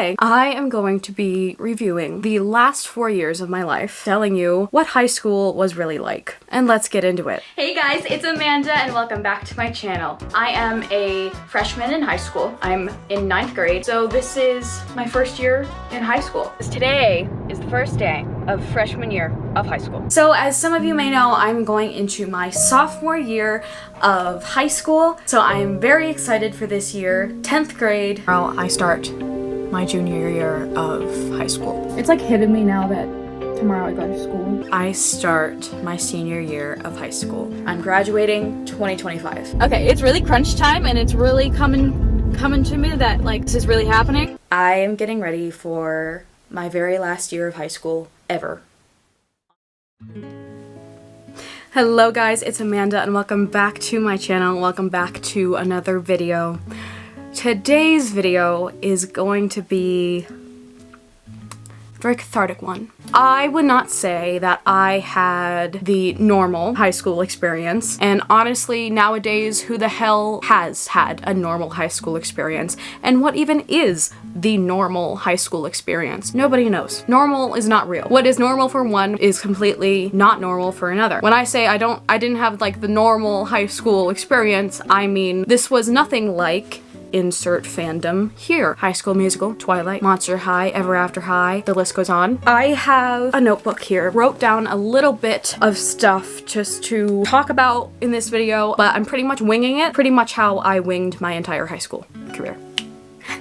today I am going to be reviewing the last 4 years of my life, telling you what high school was really like. And let's get into it. Hey guys, it's Amanda and welcome back to my channel. I am a freshman in high school. I'm in 9th grade, so this is my first year in high school. Today is the first day of freshman year of high school. So as some of you may know, I'm going into my sophomore year of high school. So I'm very excited for this year, 10th grade. Tomorrow I start my junior year of high school. It's like hitting me now that tomorrow I go to school. I start my senior year of high school. I'm graduating 2025. Okay, it's really crunch time and it's really coming to me that like this is really happening. I am getting ready for my very last year of high school ever. Hello guys, it's Amanda and welcome back to my channel. Welcome back to another video. Today's video is going to be a very cathartic one. I would not say that I had the normal high school experience, and honestly nowadays who the hell has had a normal high school experience, and what even is the normal high school experience? Nobody knows. Normal is not real. What is normal for one is completely not normal for another. When I say I didn't have like the normal high school experience, I mean this was nothing like insert fandom here. High School Musical, Twilight, Monster High, Ever After High, the list goes on. I have a notebook here. Wrote down a little bit of stuff just to talk about in this video, but I'm pretty much winging it. Pretty much how I winged my entire high school career.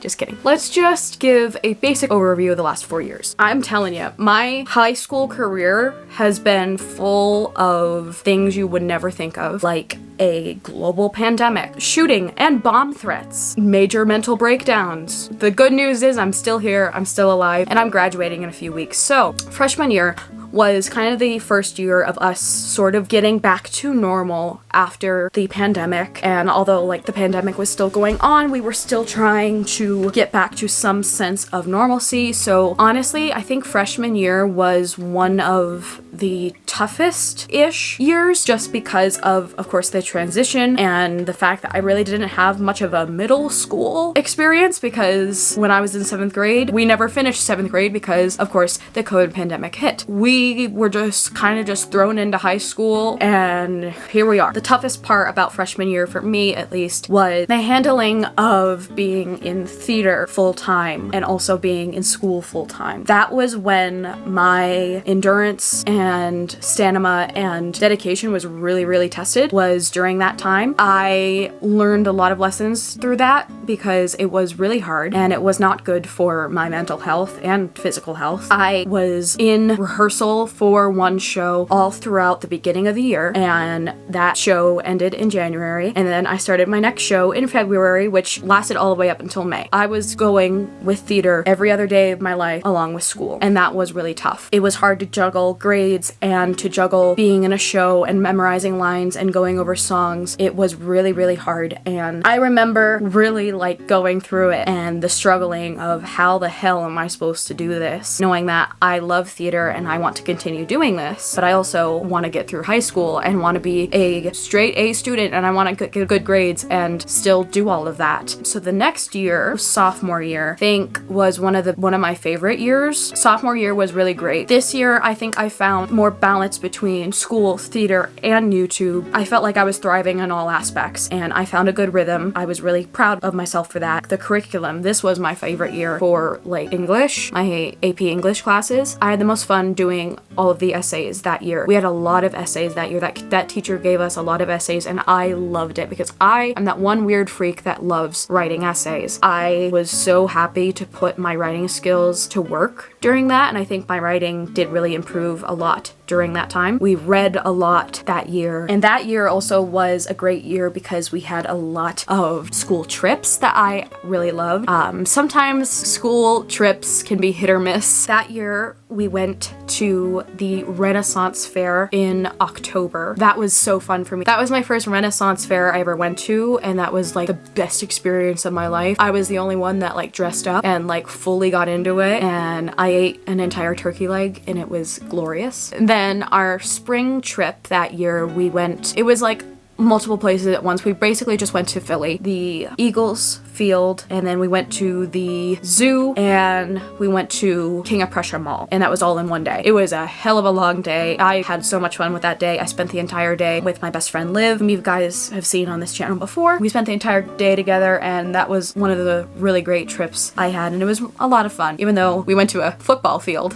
Just kidding. Let's just give a basic overview of the last 4 years. I'm telling you, my high school career has been full of things you would never think of, like a global pandemic, shooting and bomb threats, major mental breakdowns. The good news is I'm still here, I'm still alive, and I'm graduating in a few weeks. So, freshman year was kind of the first year of us sort of getting back to normal after the pandemic. And although like the pandemic was still going on, we were still trying to get back to some sense of normalcy. So honestly, I think freshman year was one of the toughest-ish years just because of course, the transition and the fact that I really didn't have much of a middle school experience because when I was in 7th grade, we never finished 7th grade because, of course, the COVID pandemic hit. We were just kind of just thrown into high school and here we are. The toughest part about freshman year, for me at least, was the handling of being in theater full-time and also being in school full-time. That was when my endurance and stamina and dedication was really tested, was during that time. I learned a lot of lessons through that because it was really hard and it was not good for my mental health and physical health. I was in rehearsal for one show all throughout the beginning of the year, and that show ended in January, and then I started my next show in February, which lasted all the way up until May. I was going with theater every other day of my life along with school, and that was really tough. It was hard to juggle grades and to juggle being in a show and memorizing lines and going over songs. It was really hard, and I remember really like going through it and the struggling of how the hell am I supposed to do this, knowing that I love theater and I want to continue doing this, but I also want to get through high school and want to be a straight A student and I want to get good grades and still do all of that. So the next year, sophomore year, I think was one of my favorite years. Sophomore year was really great. This year, I think I found more balance between school, theater, and YouTube. I felt like I was thriving in all aspects and I found a good rhythm. I was really proud of myself for that. The curriculum, this was my favorite year for like English, my AP English classes. I had the most fun doing all of the essays that year. We had a lot of essays that year. That teacher gave us a lot of essays and I loved it because I am that one weird freak that loves writing essays. I was so happy to put my writing skills to work during that, and I think my writing did really improve a lot during that time. We read a lot that year, and that year also was a great year because we had a lot of school trips that I really loved. Sometimes school trips can be hit or miss. That year we went to the Renaissance Fair in October. That was so fun for me. That was my first Renaissance Fair I ever went to, and that was like the best experience of my life. I was the only one that like dressed up and like fully got into it, and I ate an entire turkey leg and it was glorious. And then our spring trip that year we went, it was like multiple places at once. We basically just went to Philly, the Eagles field, and then we went to the zoo, and we went to King of Prussia Mall, and that was all in one day. It was a hell of a long day. I had so much fun with that day. I spent the entire day with my best friend Liv, whom you guys have seen on this channel before. We spent the entire day together, and that was one of the really great trips I had, and it was a lot of fun, even though we went to a football field.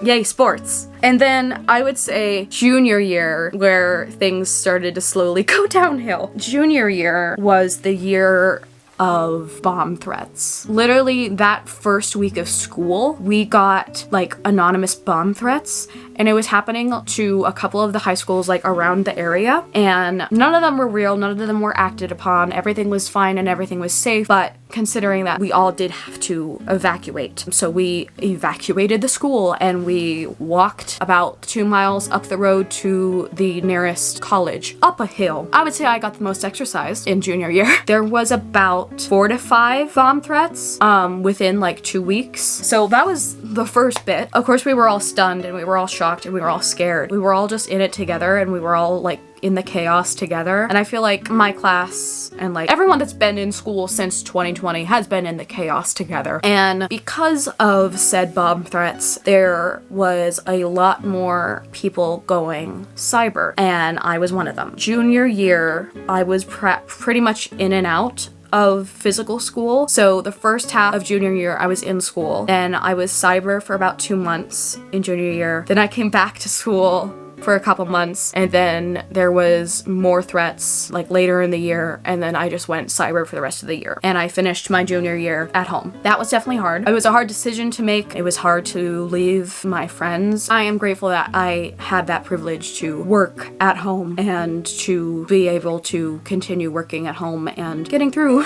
Yay, sports. And then I would say junior year, where things started to slowly go downhill. Junior year was the year of bomb threats. Literally that first week of school, we got like anonymous bomb threats, and it was happening to a couple of the high schools like around the area, and none of them were real, none of them were acted upon, everything was fine and everything was safe, but considering that we all did have to evacuate. So we evacuated the school and we walked about 2 miles up the road to the nearest college, up a hill. I would say I got the most exercise in junior year. There was about 4 to 5 bomb threats within like 2 weeks. So that was the first bit. Of course, we were all stunned and we were all shocked and we were all scared. We were all just in it together and we were all like in the chaos together. And I feel like my class and like everyone that's been in school since 2020 has been in the chaos together. And because of said bomb threats, there was a lot more people going cyber, and I was one of them. Junior year, I was pretty much in and out of physical school. So the first half of junior year, I was in school. Then I was cyber for about 2 months in junior year. Then I came back to school for a couple months, and then there was more threats like later in the year, and then I just went cyber for the rest of the year, and I finished my junior year at home. That was definitely hard. It was a hard decision to make. It was hard to leave my friends. I am grateful that I had that privilege to work at home and to be able to continue working at home and getting through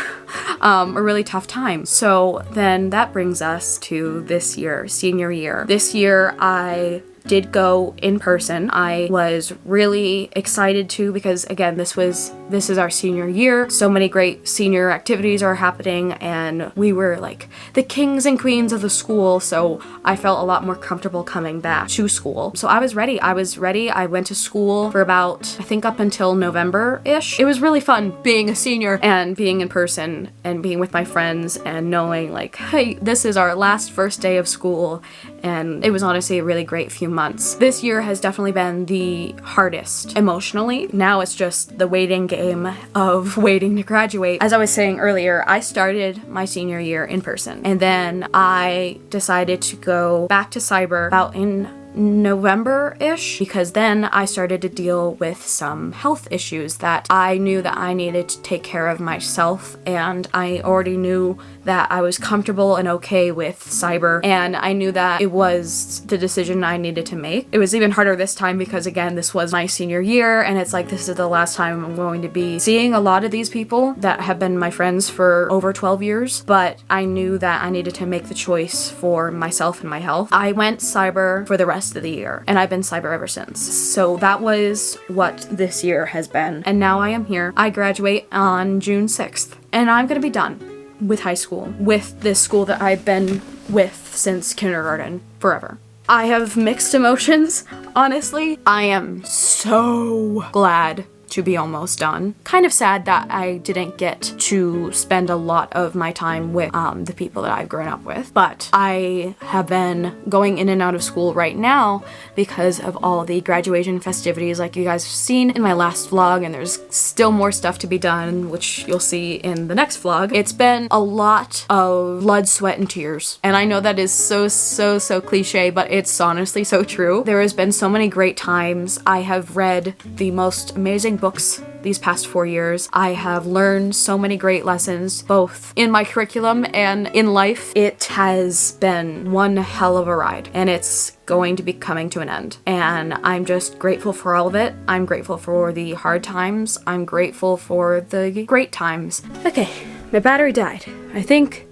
a really tough time. So then that brings us to this year, senior year. This year I did go in person. I was really excited to, because again, this is our senior year. So many great senior activities are happening, and we were like the kings and queens of the school, so I felt a lot more comfortable coming back to school. So I was ready. I went to school for about, I think up until November-ish. It was really fun being a senior and being in person and being with my friends and knowing like, hey, this is our last first day of school, and it was honestly a really great few months. This year has definitely been the hardest emotionally. Now it's just the waiting game of waiting to graduate. As I was saying earlier, I started my senior year in person, and then I decided to go back to cyber about in November-ish, because then I started to deal with some health issues that I knew that I needed to take care of myself, and I already knew that I was comfortable and okay with cyber, and I knew that it was the decision I needed to make. It was even harder this time because again, this was my senior year, and it's like this is the last time I'm going to be seeing a lot of these people that have been my friends for over 12 years, but I knew that I needed to make the choice for myself and my health. I went cyber for the rest of the year, and I've been cyber ever since. So that was what this year has been, and now I am here. I graduate on June 6th, and I'm gonna be done with high school, with this school that I've been with since kindergarten, forever. I have mixed emotions, honestly. I am so glad to be almost done. Kind of sad that I didn't get to spend a lot of my time with the people that I've grown up with, but I have been going in and out of school right now because of all the graduation festivities like you guys have seen in my last vlog, and there's still more stuff to be done, which you'll see in the next vlog. It's been a lot of blood, sweat, and tears, and I know that is so cliche, but it's honestly so true. There has been so many great times. I have read the most amazing books these past 4 years. I have learned so many great lessons, both in my curriculum and in life. It has been one hell of a ride, and it's going to be coming to an end. And I'm just grateful for all of it. I'm grateful for the hard times. I'm grateful for the great times. Okay, my battery died. I think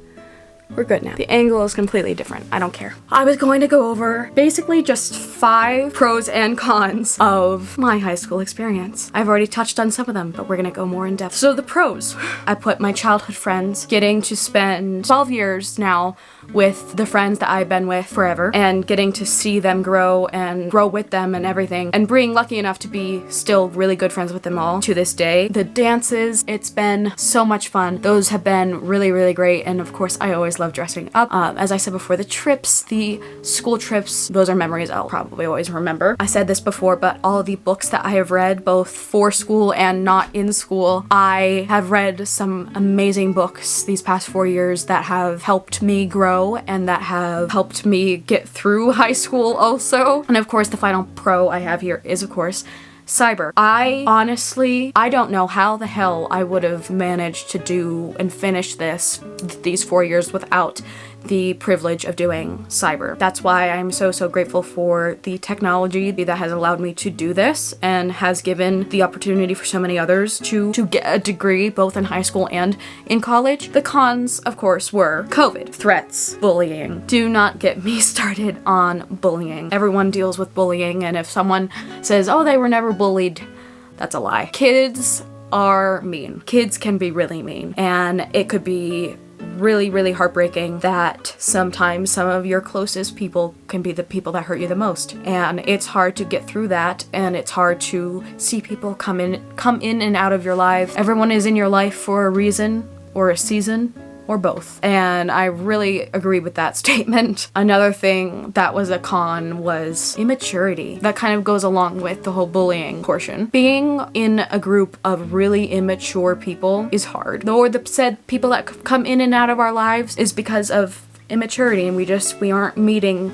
we're good now. The angle is completely different. I don't care. I was going to go over basically just 5 pros and cons of my high school experience. I've already touched on some of them, but we're gonna go more in depth. So the pros. I put my childhood friends, getting to spend 12 years now with the friends that I've been with forever and getting to see them grow and grow with them and everything, and being lucky enough to be still really good friends with them all to this day. The dances, it's been so much fun. Those have been really, really great, and of course I always love dressing up. As I said before, the trips, the school trips, those are memories I'll probably always remember. I said this before, but all of the books that I have read, both for school and not in school, I have read some amazing books these past 4 years that have helped me grow and that have helped me get through high school also. And of course, the final pro I have here is, of course, cyber. I honestly, I don't know how the hell I would have managed to do and finish these 4 years without the privilege of doing cyber. That's why I'm so grateful for the technology that has allowed me to do this and has given the opportunity for so many others to get a degree both in high school and in college. The cons, of course, were COVID, threats, bullying. Do not get me started on bullying. Everyone deals with bullying, and if someone says, oh, they were never bullied, that's a lie. Kids are mean. Kids can be really mean, and it could be really, really heartbreaking that sometimes some of your closest people can be the people that hurt you the most. And it's hard to get through that, and it's hard to see people come in and out of your life. Everyone is in your life for a reason or a season or both. And I really agree with that statement. Another thing that was a con was immaturity. That kind of goes along with the whole bullying portion. Being in a group of really immature people is hard. Or the said people that come in and out of our lives is because of immaturity, and we aren't meeting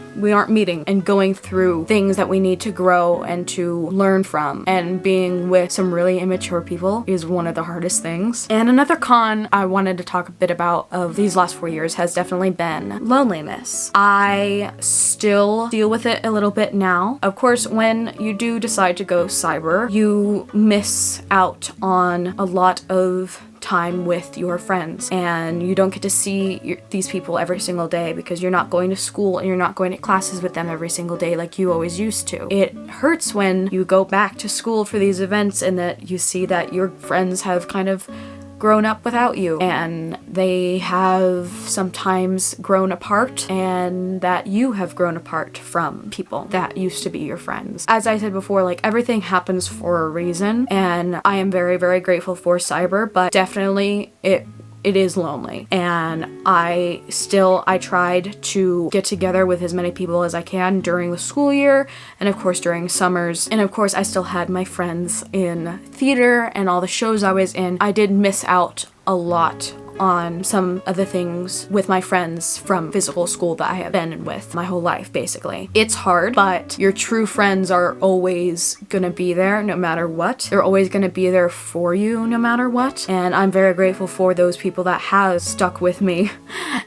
and going through things that we need to grow and to learn from, and being with some really immature people is one of the hardest things. And another con I wanted to talk a bit about of these last 4 years has definitely been loneliness. I still deal with it a little bit now. Of course, when you do decide to go cyber, you miss out on a lot of time with your friends, and you don't get to see these people every single day because you're not going to school and you're not going to classes with them every single day like you always used to. It hurts when you go back to school for these events and that you see that your friends have kind of grown up without you, and they have sometimes grown apart, and that you have grown apart from people that used to be your friends. As I said before, like, everything happens for a reason, and I am very, very grateful for cyber, but definitely it is lonely. And I tried to get together with as many people as I can during the school year, and of course during summers, and of course I still had my friends in theater and all the shows I was in. I did miss out a lot on some of the things with my friends from physical school that I have been with my whole life, basically. It's hard, but your true friends are always gonna be there no matter what. They're always gonna be there for you no matter what. And I'm very grateful for those people that have stuck with me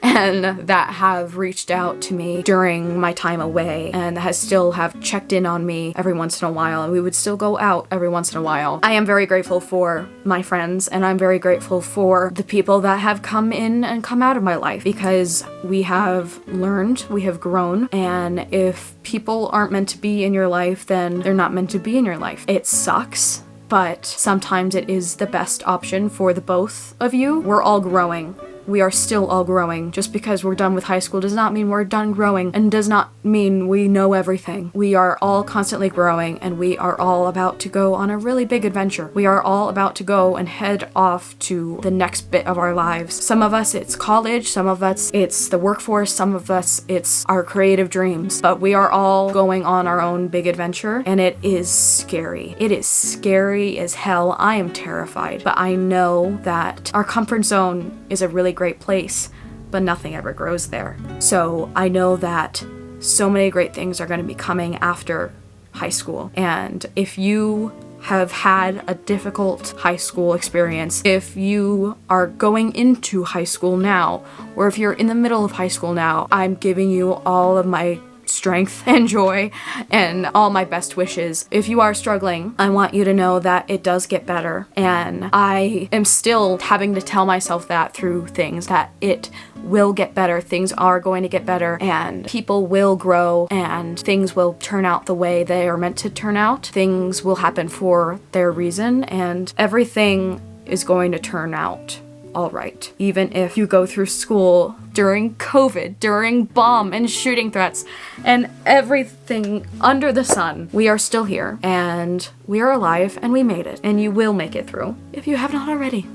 and that have reached out to me during my time away and that still have checked in on me every once in a while, and we would still go out every once in a while. I am very grateful for my friends, and I'm very grateful for the people that have come in and come out of my life, because we have learned, we have grown, and if people aren't meant to be in your life, then they're not meant to be in your life. It sucks, but sometimes it is the best option for the both of you. We're all growing. We are still all growing. Just because we're done with high school does not mean we're done growing, and does not mean we know everything. We are all constantly growing, and we are all about to go on a really big adventure. We are all about to go and head off to the next bit of our lives. Some of us, it's college. Some of us, it's the workforce. Some of us, it's our creative dreams. But we are all going on our own big adventure, and it is scary. It is scary as hell. I am terrified, but I know that our comfort zone is a really great place, but nothing ever grows there. So I know that so many great things are going to be coming after high school. And if you have had a difficult high school experience, if you are going into high school now, or if you're in the middle of high school now, I'm giving you all of my strength and joy and all my best wishes. If you are struggling, I want you to know that it does get better, and I am still having to tell myself that through things, that it will get better. Things are going to get better, and people will grow, and things will turn out the way they are meant to turn out. Things will happen for their reason, and everything is going to turn out all right. Even if you go through school during COVID, during bomb and shooting threats, and everything under the sun, we are still here, and we are alive, and we made it, and you will make it through, if you have not already.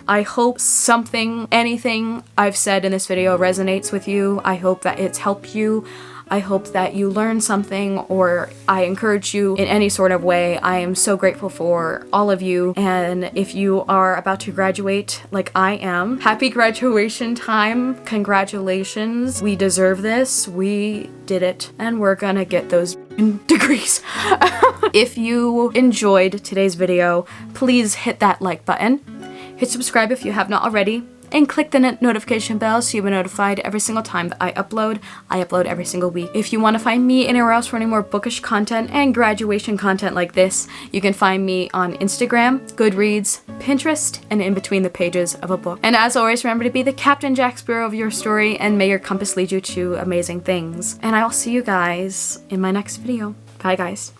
I hope anything I've said in this video resonates with you. I hope that it's helped you. I hope that you learn something, or I encourage you in any sort of way. I am so grateful for all of you, and if you are about to graduate like I am, happy graduation time. Congratulations. We deserve this. We did it, and we're gonna get those degrees. If you enjoyed today's video, please hit that like button. Hit subscribe if you have not already, and click the notification bell so you'll be notified every single time that I upload. I upload every single week. If you want to find me anywhere else for any more bookish content and graduation content like this, you can find me on Instagram, GoodReads, Pinterest, and in between the pages of a book. And as always, remember to be the Captain Jack Sparrow of your story, and may your compass lead you to amazing things. And I will see you guys in my next video. Bye, guys.